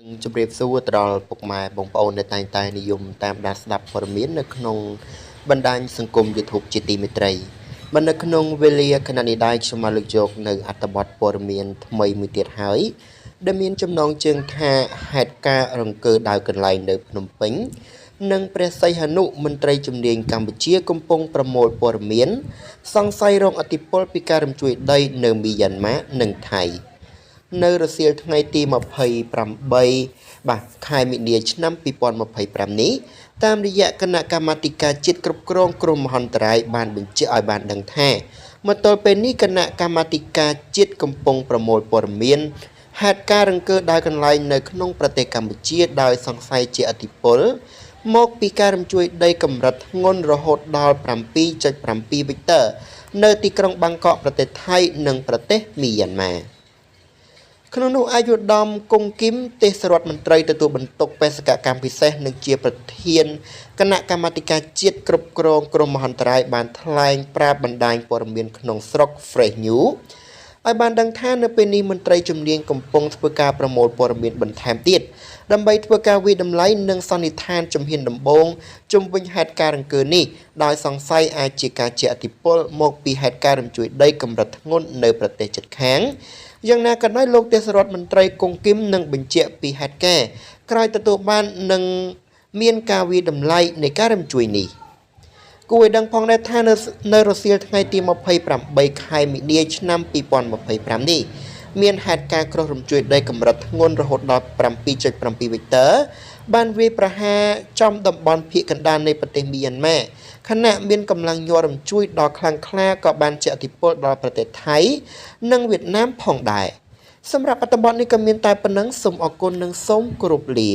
ជំរាបសួរទៅដល់ពុកម៉ែបងប្អូនដែលតែងតែនិយមតាមដានស្ដាប់ព័ត៌មាននៅក្នុងបណ្ដាញសង្គម YouTube ជាទីមេត្រីបាទនៅក្នុងវេលាខណៈនេះដែរខ្ញុំមកលើកយកនៅអត្ថបទព័ត៌មានថ្មីមួយទៀតហើយដែលមានចំណងជើងថាហេតុការណ៍រង្គើដាវកន្លែងនៅភ្នំពេញនិងព្រះសីហនុមន្ត្រីជំនាញកម្ពុជាកំពុងប្រមូលព័ត៌មានសង្ស័យរងឥទ្ធិពលពីការរំជួយដីនៅមីយ៉ាន់ម៉ានិងថៃនៅរសៀលថ្ងៃទី28ខែមីនាឆ្នាំ2025នេះតាមរយៈគណៈកម្មាធិការជាតិគ្រប់គ្រងគ្រោះមហន្តរាយបានបញ្ជាក់ឲ្យបានដឹងថាមកទល់ពេលនេះគណៈកម្មាធិការជាតិកំពុងប្រមូលព័ត៌មានហេតុការណ៍រង្គើដាវកន្លែងនៅក្នុងប្រទេសកម្ពុជាដោយសង្ស័យជាឥទ្ធិពលមកពីការរំជួយដីកម្រិតធ្ងន់រហូតដល់ 7.7 វិកទ័រនៅទីក្រុងបាងកកប្រទេសថៃនិងប្រទេសមីយ៉ាន់ម៉ាក្នុងនោះអាយុដំគង់គឹមទេសរដ្ឋមន្ត្រីទទួលបន្ទុកបេសកកម្មពិសេសនិងជាប្រធានគណៈកម្មាធិការជាតិគ្រប់គ្រងគ្រោះមហន្តរាយបានថ្លែងប្រាប់បណ្ដាញព័ត៌មានក្នុងស្រុក Fresh News ឲ្យបានដឹងថានៅពេលនេះមន្ត្រីជំនាញកំពុងធ្វើការប្រមូលព័ត៌មានបន្ថែមទៀតដើម្បីធ្វើការវិតម្លៃនិងសន្និដ្ឋានជំហានដំបូងជុំវិញហេតុការណ៍រង្គើនេះដោយសង្ស័យអាចជាការជះឥទ្ធិពលមកពីហេតុការណ៍រំជួយដីកម្រិតធ្ងន់នៅប្រទេសជិតខាងយ៉ាងណាក៏ដោយលោកទេសរដ្ឋមន្ត្រីគង់គឹមនឹងបញ្ជាក់ពីហេតុការណ៍ក្រោយទទួលបាននឹងមានការវិតម្លៃនៃការរំជួយនេះគួរឲ្យដឹងផងដែរថានៅរសៀលថ្ងៃទី28ខែមីនាឆ្នាំ2025នេះមានហេតុការណ៍គ្រោះរំជួយដីកម្រិតធ្ងន់រហូតដល់ 7.7 វិកទ័របានវាយប្រហារចំតំបន់ភាគកណ្ដាលនៃប្រទេសមីយ៉ាន់ម៉ាខណៈមានកម្លាំងញ័ររំជួយដល់ខ្លាំងក្លាក៏បានជះឥទ្ធិពលដល់ប្រទេសថៃនិងវៀតណាមផងដែរសម្រាប់អត្ថបទនេះក៏មានតែប៉ុណ្ណឹងសូមអរគុណនិងសូមគោរពលា